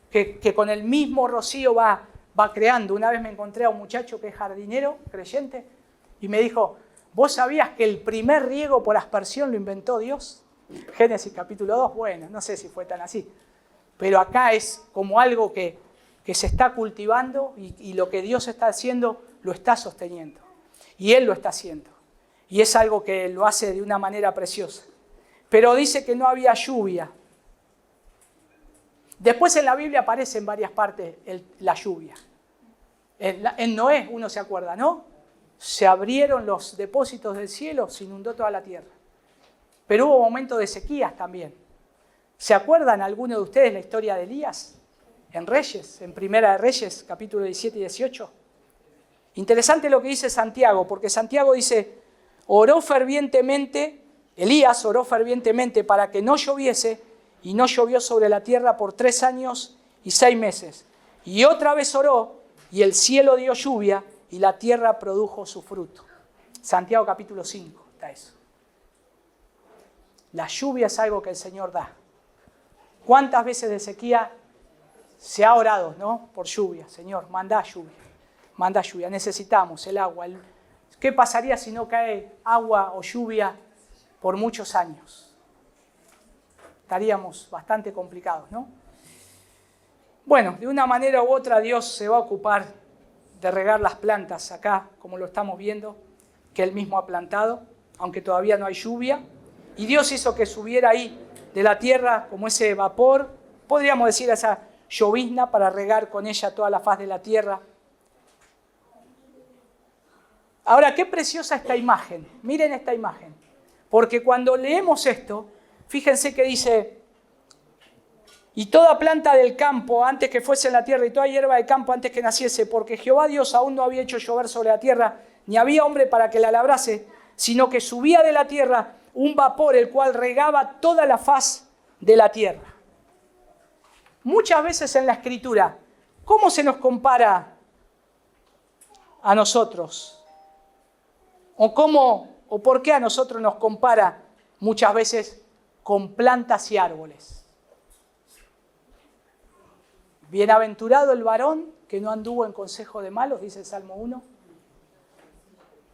que con el mismo rocío va creando. Una vez me encontré a un muchacho que es jardinero, creyente, y me dijo, ¿vos sabías que el primer riego por aspersión lo inventó Dios? Génesis capítulo 2, bueno, no sé si fue tan así. Pero acá es como algo que se está cultivando y lo que Dios está haciendo lo está sosteniendo. Y Él lo está haciendo. Y es algo que lo hace de una manera preciosa. Pero dice que no había lluvia. Después en la Biblia aparece en varias partes la lluvia. En Noé, uno se acuerda, ¿no? Se abrieron los depósitos del cielo, se inundó toda la tierra. Pero hubo momentos de sequías también. ¿Se acuerdan alguno de ustedes la historia de Elías? En Reyes, en Primera de Reyes, capítulo 17 y 18. Interesante lo que dice Santiago, porque Santiago dice, oró fervientemente, Elías oró fervientemente para que no lloviese, y no llovió sobre la tierra por 3 años y 6 meses. Y otra vez oró, y el cielo dio lluvia, y la tierra produjo su fruto. Santiago capítulo 5, está eso. La lluvia es algo que el Señor da. ¿Cuántas veces de sequía se ha orado, ¿no? Por lluvia? Señor, mandá lluvia, necesitamos el agua. ¿Qué pasaría si no cae agua o lluvia por muchos años? Estaríamos bastante complicados, ¿no? Bueno, de una manera u otra Dios se va a ocupar de regar las plantas acá, como lo estamos viendo, que Él mismo ha plantado, aunque todavía no hay lluvia. Y Dios hizo que subiera ahí de la tierra como ese vapor, podríamos decir esa llovizna para regar con ella toda la faz de la tierra. Ahora, qué preciosa esta imagen. Miren esta imagen. Porque cuando leemos esto, fíjense que dice, y toda planta del campo antes que fuese en la tierra, y toda hierba del campo antes que naciese, porque Jehová Dios aún no había hecho llover sobre la tierra, ni había hombre para que la labrase, sino que subía de la tierra un vapor el cual regaba toda la faz de la tierra. Muchas veces en la Escritura, ¿cómo se nos compara a nosotros? ¿O por qué a nosotros nos compara muchas veces con plantas y árboles? Bienaventurado el varón que no anduvo en consejo de malos, dice el Salmo 1,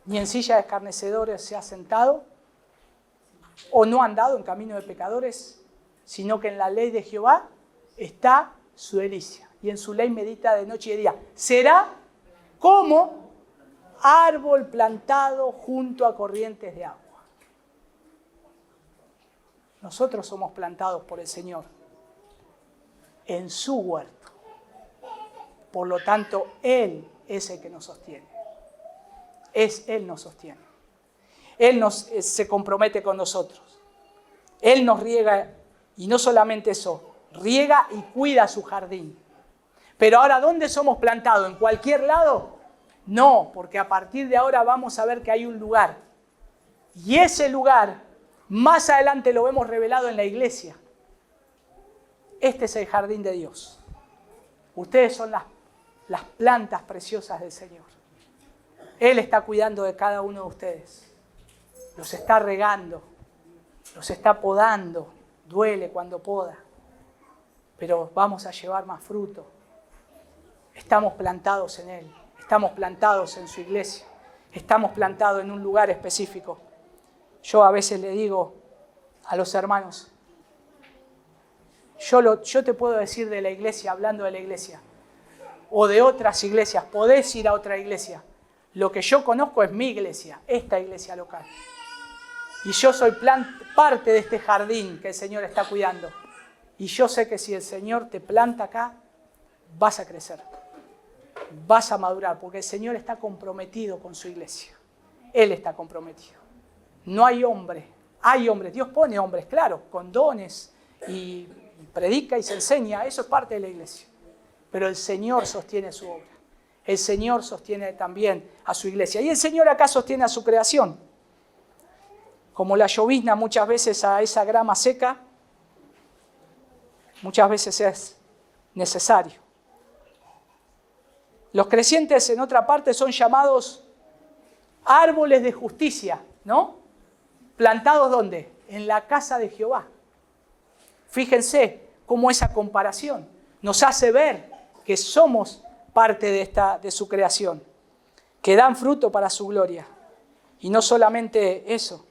ni en silla de escarnecedores se ha sentado, o no ha andado en camino de pecadores, sino que en la ley de Jehová está su delicia, y en su ley medita de noche y de día. Será como árbol plantado junto a corrientes de agua. Nosotros somos plantados por el Señor en su huerto. Por lo tanto, Él es el que nos sostiene. Él nos sostiene. Él se compromete con nosotros. Él nos riega, y no solamente eso, riega y cuida su jardín. Pero ahora, ¿dónde somos plantados? ¿En cualquier lado? No, porque a partir de ahora vamos a ver que hay un lugar. Y ese lugar, más adelante lo vemos revelado en la iglesia. Este es el jardín de Dios. Ustedes son las plantas preciosas del Señor. Él está cuidando de cada uno de ustedes. Los está regando, los está podando. Duele cuando poda, pero vamos a llevar más fruto. Estamos plantados en Él, estamos plantados en su iglesia, estamos plantados en un lugar específico. Yo a veces le digo a los hermanos, yo te puedo decir de la iglesia, hablando de la iglesia, o de otras iglesias, podés ir a otra iglesia. Lo que yo conozco es mi iglesia, esta iglesia local. Y yo soy parte de este jardín que el Señor está cuidando. Y yo sé que si el Señor te planta acá, vas a crecer, vas a madurar, porque el Señor está comprometido con su iglesia. Él está comprometido. No hay hombre, hay hombres, Dios pone hombres, claro, con dones y predica y se enseña, eso es parte de la iglesia. Pero el Señor sostiene su obra. El Señor sostiene también a su iglesia. Y el Señor acá sostiene a su creación. Como la llovizna muchas veces a esa grama seca, muchas veces es necesario. Los creyentes en otra parte son llamados árboles de justicia, ¿no? ¿Plantados dónde? En la casa de Jehová. Fíjense cómo esa comparación nos hace ver que somos parte de su creación, que dan fruto para su gloria. Y no solamente eso.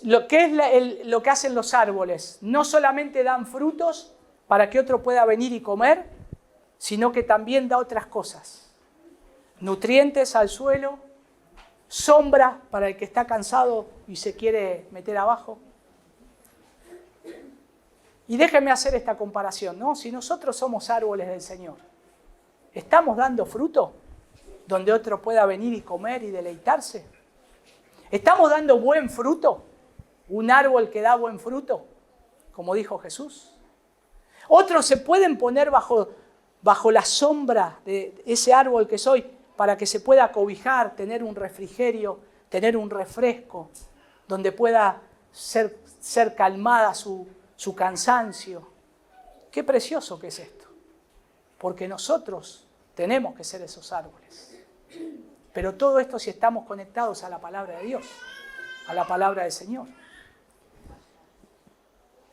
Lo que hacen los árboles, no solamente dan frutos para que otro pueda venir y comer, sino que también da otras cosas. Nutrientes al suelo, sombra para el que está cansado y se quiere meter abajo. Y déjenme hacer esta comparación, ¿no? Si nosotros somos árboles del Señor, ¿estamos dando fruto donde otro pueda venir y comer y deleitarse? ¿Estamos dando buen fruto? ¿Un árbol que da buen fruto? Como dijo Jesús. Otros se pueden poner bajo la sombra de ese árbol que soy para que se pueda cobijar, tener un refrigerio, tener un refresco, donde pueda ser calmada su cansancio. Qué precioso que es esto, porque nosotros tenemos que ser esos árboles. Pero todo esto si estamos conectados a la palabra de Dios, a la palabra del Señor.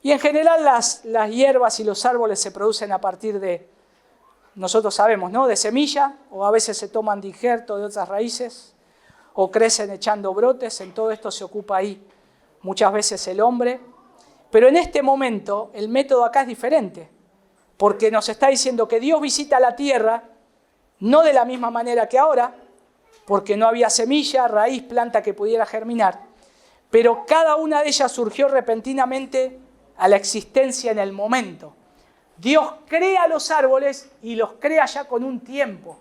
Y en general las hierbas y los árboles se producen a partir de, nosotros sabemos, ¿no? De semilla, o a veces se toman de injerto de otras raíces, o crecen echando brotes. En todo esto se ocupa ahí muchas veces el hombre. Pero en este momento el método acá es diferente, porque nos está diciendo que Dios visita la tierra, no de la misma manera que ahora, porque no había semilla, raíz, planta que pudiera germinar, pero cada una de ellas surgió repentinamente a la existencia en el momento. Dios crea los árboles y los crea ya con un tiempo.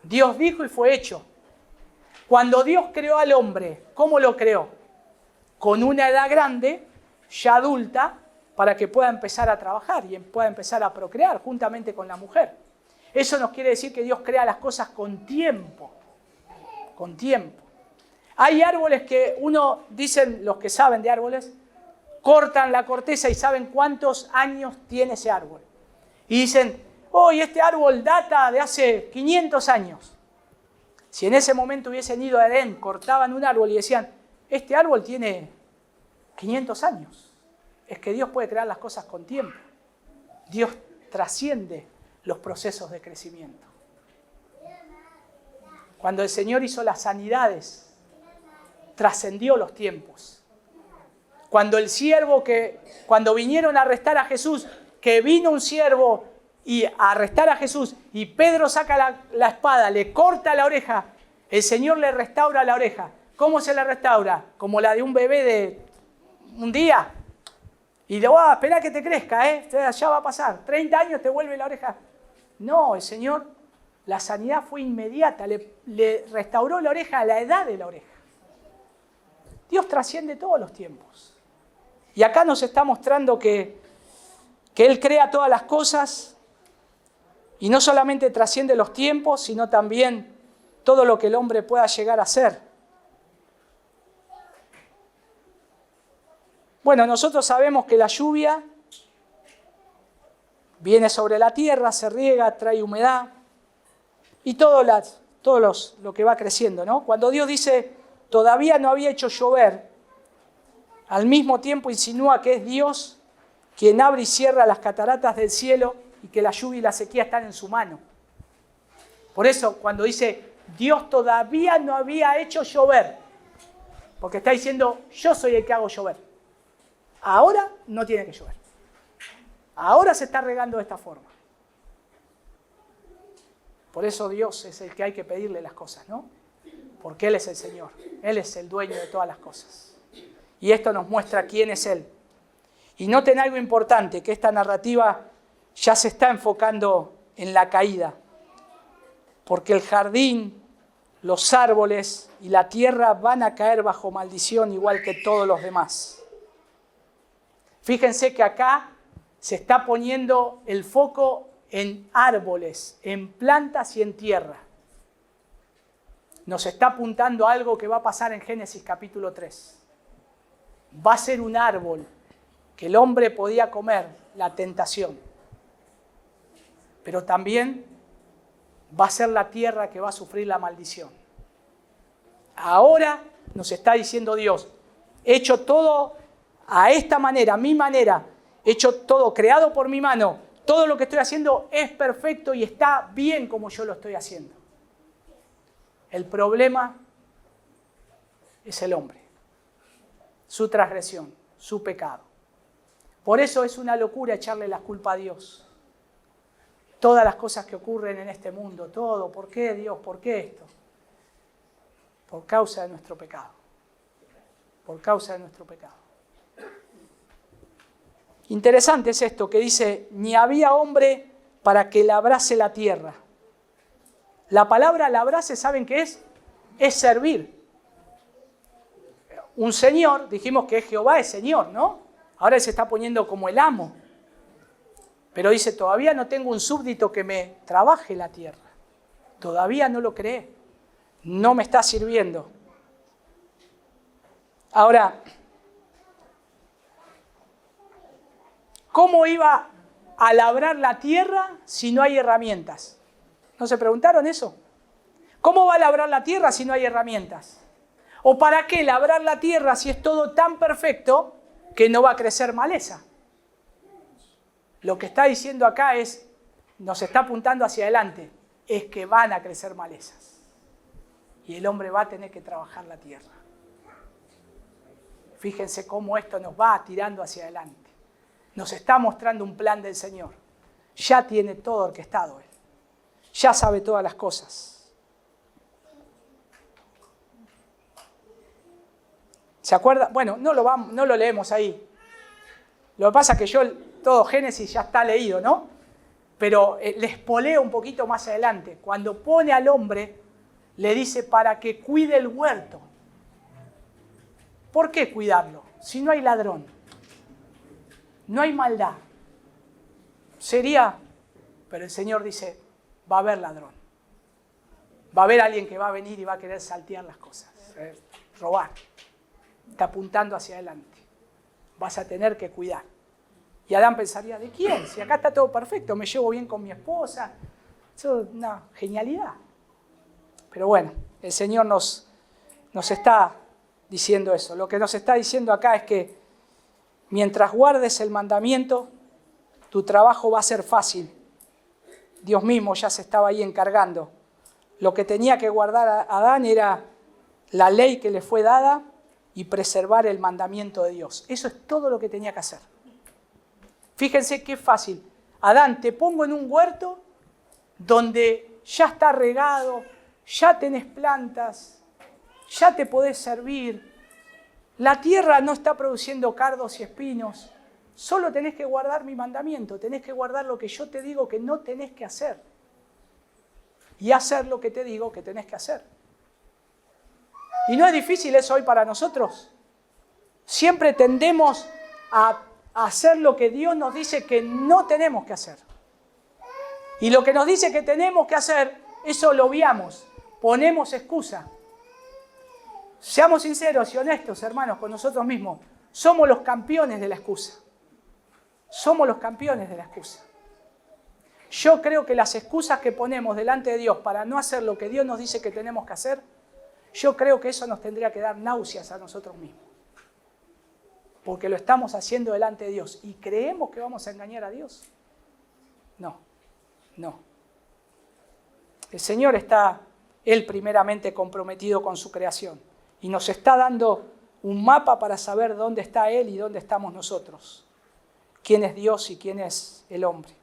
Dios dijo y fue hecho. Cuando Dios creó al hombre, ¿cómo lo creó? Con una edad grande, ya adulta, para que pueda empezar a trabajar y pueda empezar a procrear juntamente con la mujer. Eso nos quiere decir que Dios crea las cosas con tiempo. Con tiempo. Hay árboles que dicen los que saben de árboles, cortan la corteza y saben cuántos años tiene ese árbol. Y dicen, hoy este árbol data de hace 500 años. Si en ese momento hubiesen ido a Edén, cortaban un árbol y decían, este árbol tiene 500 años. Es que Dios puede crear las cosas con tiempo. Dios trasciende los procesos de crecimiento. Cuando el Señor hizo las sanidades, trascendió los tiempos. Cuando vinieron a arrestar a Jesús, que vino un siervo y a arrestar a Jesús, y Pedro saca la espada, le corta la oreja, el Señor le restaura la oreja. ¿Cómo se la restaura? Como la de un bebé de un día. Y le espera que te crezca, ya va a pasar. 30 años te vuelve la oreja. No, el Señor, la sanidad fue inmediata, le restauró la oreja a la edad de la oreja. Dios trasciende todos los tiempos. Y acá nos está mostrando que Él crea todas las cosas y no solamente trasciende los tiempos, sino también todo lo que el hombre pueda llegar a ser. Bueno, nosotros sabemos que la lluvia viene sobre la tierra, se riega, trae humedad y todo lo que va creciendo, ¿no? Cuando Dios dice, todavía no había hecho llover, al mismo tiempo insinúa que es Dios quien abre y cierra las cataratas del cielo y que la lluvia y la sequía están en su mano. Por eso, cuando dice, Dios todavía no había hecho llover, porque está diciendo, yo soy el que hago llover. Ahora no tiene que llover. Ahora se está regando de esta forma. Por eso Dios es el que hay que pedirle las cosas, ¿no? Porque Él es el Señor. Él es el dueño de todas las cosas. Y esto nos muestra quién es Él. Y noten algo importante, que esta narrativa ya se está enfocando en la caída. Porque el jardín, los árboles y la tierra van a caer bajo maldición igual que todos los demás. Fíjense que acá se está poniendo el foco en árboles, en plantas y en tierra. Nos está apuntando a algo que va a pasar en Génesis capítulo 3. Va a ser un árbol que el hombre podía comer, la tentación. Pero también va a ser la tierra que va a sufrir la maldición. Ahora nos está diciendo Dios, he hecho todo a esta manera, a mi manera, he hecho todo creado por mi mano, todo lo que estoy haciendo es perfecto y está bien como yo lo estoy haciendo. El problema es el hombre, su transgresión, su pecado. Por eso es una locura echarle la culpa a Dios. Todas las cosas que ocurren en este mundo, todo, ¿por qué Dios? ¿Por qué esto? Por causa de nuestro pecado. Por causa de nuestro pecado. Interesante es esto que dice, ni había hombre para que labrase la tierra. La palabra labrase, ¿saben qué es? Es servir. Un señor, dijimos que Jehová es señor, ¿no? Ahora él se está poniendo como el amo. Pero dice, todavía no tengo un súbdito que me trabaje la tierra. Todavía no lo creé. No me está sirviendo. Ahora, ¿cómo iba a labrar la tierra si no hay herramientas? ¿No se preguntaron eso? ¿Cómo va a labrar la tierra si no hay herramientas? ¿O para qué labrar la tierra si es todo tan perfecto que no va a crecer maleza? Lo que está diciendo acá nos está apuntando hacia adelante, es que van a crecer malezas. Y el hombre va a tener que trabajar la tierra. Fíjense cómo esto nos va tirando hacia adelante. Nos está mostrando un plan del Señor. Ya tiene todo orquestado Él. Ya sabe todas las cosas. ¿Se acuerdan? Bueno, no lo leemos ahí. Lo que pasa es que todo Génesis ya está leído, ¿no? Pero les poleo un poquito más adelante. Cuando pone al hombre, le dice para que cuide el huerto. ¿Por qué cuidarlo? Si no hay ladrón, no hay maldad. Pero el Señor dice, va a haber ladrón. Va a haber alguien que va a venir y va a querer saltear las cosas, robar. Está apuntando hacia adelante. Vas a tener que cuidar. Y Adán pensaría, ¿de quién? Si acá está todo perfecto, me llevo bien con mi esposa. Eso es una genialidad. Pero bueno, el Señor nos está diciendo eso. Lo que nos está diciendo acá es que mientras guardes el mandamiento, tu trabajo va a ser fácil. Dios mismo ya se estaba ahí encargando. Lo que tenía que guardar a Adán era la ley que le fue dada y preservar el mandamiento de Dios. Eso es todo lo que tenía que hacer. Fíjense qué fácil. Adán, te pongo en un huerto donde ya está regado, ya tenés plantas, ya te podés servir. La tierra no está produciendo cardos y espinos. Solo tenés que guardar mi mandamiento, tenés que guardar lo que yo te digo que no tenés que hacer. Y hacer lo que te digo que tenés que hacer. Y no es difícil eso hoy para nosotros. Siempre tendemos a hacer lo que Dios nos dice que no tenemos que hacer. Y lo que nos dice que tenemos que hacer, eso lo obviamos, ponemos excusa. Seamos sinceros y honestos, hermanos, con nosotros mismos. Somos los campeones de la excusa. Somos los campeones de la excusa. Yo creo que las excusas que ponemos delante de Dios para no hacer lo que Dios nos dice que tenemos que hacer, yo creo que eso nos tendría que dar náuseas a nosotros mismos. Porque lo estamos haciendo delante de Dios. ¿Y creemos que vamos a engañar a Dios? No. El Señor está, Él primeramente comprometido con su creación. Y nos está dando un mapa para saber dónde está Él y dónde estamos nosotros. Quién es Dios y quién es el hombre.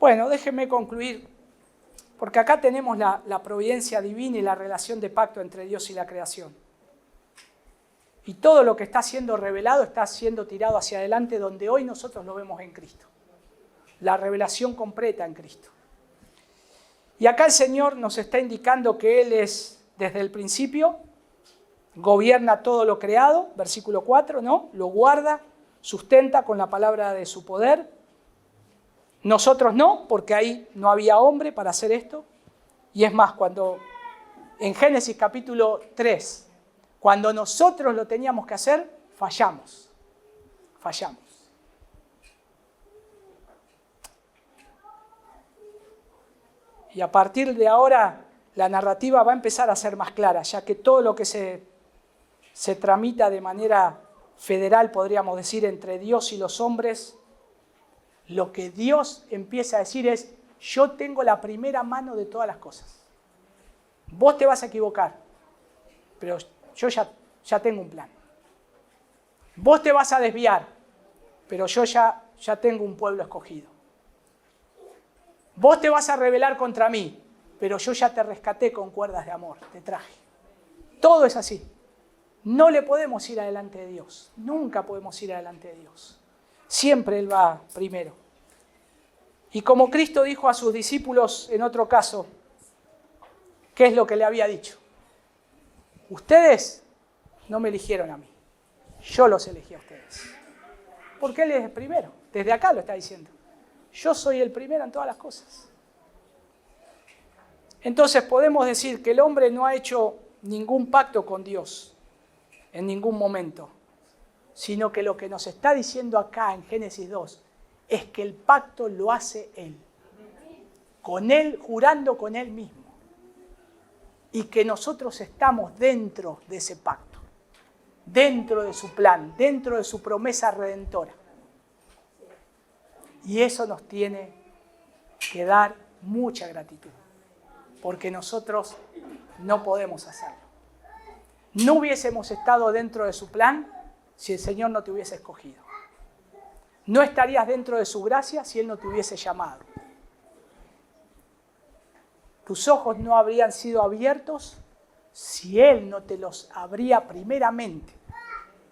Bueno, déjenme concluir, porque acá tenemos la providencia divina y la relación de pacto entre Dios y la creación. Y todo lo que está siendo revelado está siendo tirado hacia adelante, donde hoy nosotros lo vemos en Cristo. La revelación completa en Cristo. Y acá el Señor nos está indicando que Él es, desde el principio, gobierna todo lo creado, versículo 4, ¿no? Lo guarda, sustenta con la palabra de su poder. Nosotros no, porque ahí no había hombre para hacer esto. Y es más, cuando en Génesis capítulo 3, cuando nosotros lo teníamos que hacer, fallamos. Y a partir de ahora, la narrativa va a empezar a ser más clara, ya que todo lo que se tramita de manera federal, podríamos decir, entre Dios y los hombres, lo que Dios empieza a decir es, yo tengo la primera mano de todas las cosas. Vos te vas a equivocar, pero yo ya tengo un plan. Vos te vas a desviar, pero yo ya tengo un pueblo escogido. Vos te vas a rebelar contra mí, pero yo ya te rescaté con cuerdas de amor, te traje. Todo es así. No le podemos ir adelante de Dios. Nunca podemos ir adelante de Dios. Siempre Él va primero. Y como Cristo dijo a sus discípulos en otro caso, ¿qué es lo que le había dicho? Ustedes no me eligieron a mí. Yo los elegí a ustedes. Porque Él es el primero. Desde acá lo está diciendo. Yo soy el primero en todas las cosas. Entonces podemos decir que el hombre no ha hecho ningún pacto con Dios en ningún momento, sino que lo que nos está diciendo acá en Génesis 2 es que el pacto lo hace Él, con Él, jurando con Él mismo, y que nosotros estamos dentro de ese pacto, dentro de su plan, dentro de su promesa redentora. Y eso nos tiene que dar mucha gratitud, porque nosotros no podemos hacerlo. No hubiésemos estado dentro de su plan si el Señor no te hubiese escogido. No estarías dentro de su gracia si Él no te hubiese llamado. Tus ojos no habrían sido abiertos si Él no te los abría primeramente,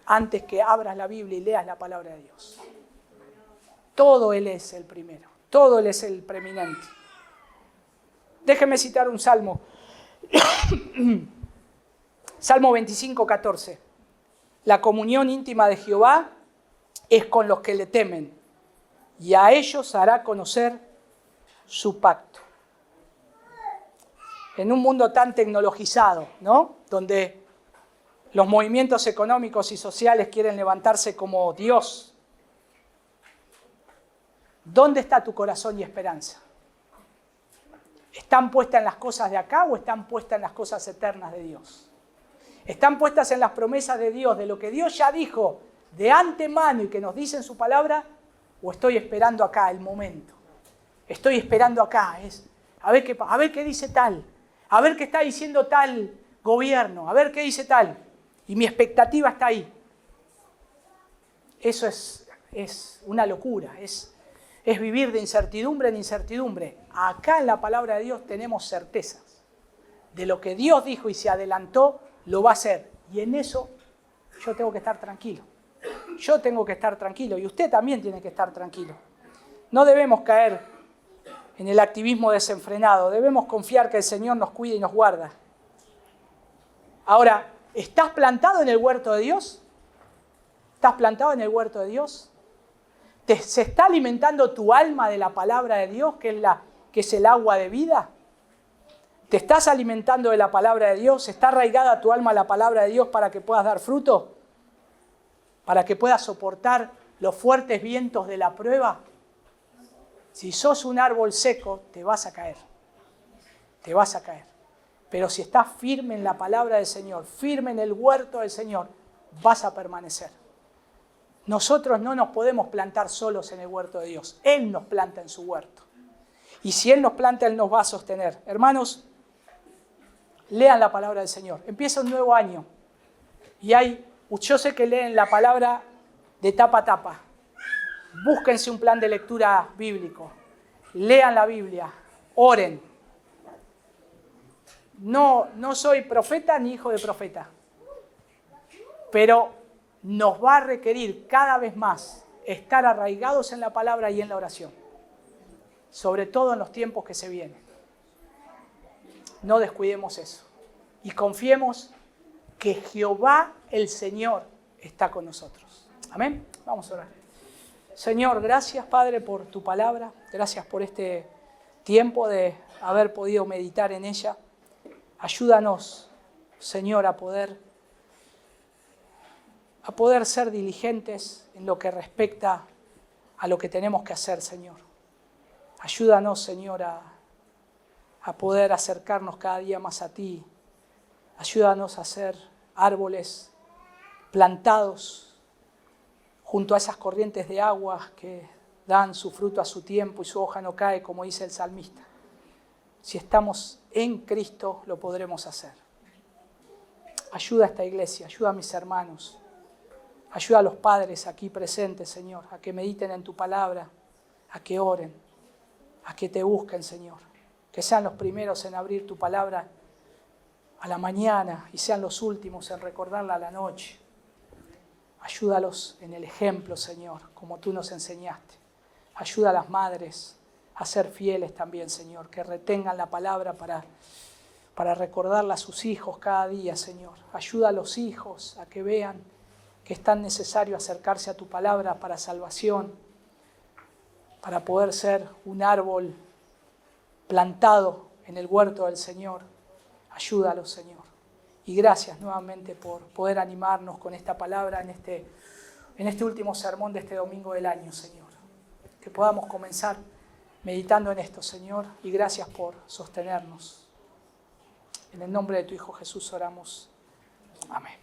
antes que abras la Biblia y leas la palabra de Dios. Todo Él es el primero, todo Él es el preeminente. Déjenme citar un salmo. Salmo 25, 14. La comunión íntima de Jehová es con los que le temen, y a ellos hará conocer su pacto. En un mundo tan tecnologizado, ¿no? Donde los movimientos económicos y sociales quieren levantarse como Dios, ¿Dónde está tu corazón y esperanza? ¿Están puestas en las cosas de acá o están puestas en las cosas eternas de Dios? ¿Están puestas en las promesas de Dios, de lo que Dios ya dijo de antemano y que nos dice en su palabra? ¿O estoy esperando acá el momento? Estoy esperando acá, a ver qué dice tal, a ver qué está diciendo tal gobierno, a ver qué dice tal. Y mi expectativa está ahí. Eso es una locura, es vivir de incertidumbre en incertidumbre. Acá en la palabra de Dios tenemos certezas de lo que Dios dijo y se adelantó, lo va a hacer. Y en eso yo tengo que estar tranquilo. Yo tengo que estar tranquilo y usted también tiene que estar tranquilo. No debemos caer en el activismo desenfrenado. Debemos confiar que el Señor nos cuida y nos guarda. Ahora, ¿estás plantado en el huerto de Dios? ¿Estás plantado en el huerto de Dios? ¿Se está alimentando tu alma de la palabra de Dios, que es el agua de vida? ¿Te estás alimentando de la palabra de Dios? ¿Está arraigada tu alma a la palabra de Dios para que puedas dar fruto? ¿Para que puedas soportar los fuertes vientos de la prueba? Si sos un árbol seco, te vas a caer. Te vas a caer. Pero si estás firme en la palabra del Señor, firme en el huerto del Señor, vas a permanecer. Nosotros no nos podemos plantar solos en el huerto de Dios. Él nos planta en su huerto. Y si Él nos planta, Él nos va a sostener. Hermanos, lean la palabra del Señor. Empieza un nuevo año. Y yo sé que leen la palabra de tapa a tapa. Búsquense un plan de lectura bíblico. Lean la Biblia. Oren. No soy profeta ni hijo de profeta. Pero nos va a requerir cada vez más estar arraigados en la palabra y en la oración. Sobre todo en los tiempos que se vienen. No descuidemos eso. Y confiemos que Jehová el Señor está con nosotros. Amén. Vamos a orar. Señor, gracias Padre por tu palabra. Gracias por este tiempo de haber podido meditar en ella. Ayúdanos, Señor, a poder ser diligentes en lo que respecta a lo que tenemos que hacer, Señor. Ayúdanos, Señor, a poder acercarnos cada día más a ti. Ayúdanos a ser árboles plantados junto a esas corrientes de agua que dan su fruto a su tiempo y su hoja no cae, como dice el salmista. Si estamos en Cristo, lo podremos hacer. Ayuda a esta iglesia, ayuda a mis hermanos. Ayuda a los padres aquí presentes, Señor, a que mediten en tu palabra, a que oren, a que te busquen, Señor. Que sean los primeros en abrir tu palabra a la mañana y sean los últimos en recordarla a la noche. Ayúdalos en el ejemplo, Señor, como tú nos enseñaste. Ayuda a las madres a ser fieles también, Señor, que retengan la palabra para recordarla a sus hijos cada día, Señor. Ayuda a los hijos a que vean que es tan necesario acercarse a tu palabra para salvación, para poder ser un árbol plantado en el huerto del Señor. Ayúdalos, Señor. Y gracias nuevamente por poder animarnos con esta palabra en este último sermón de este domingo del año, Señor. Que podamos comenzar meditando en esto, Señor, y gracias por sostenernos. En el nombre de tu Hijo Jesús oramos. Amén.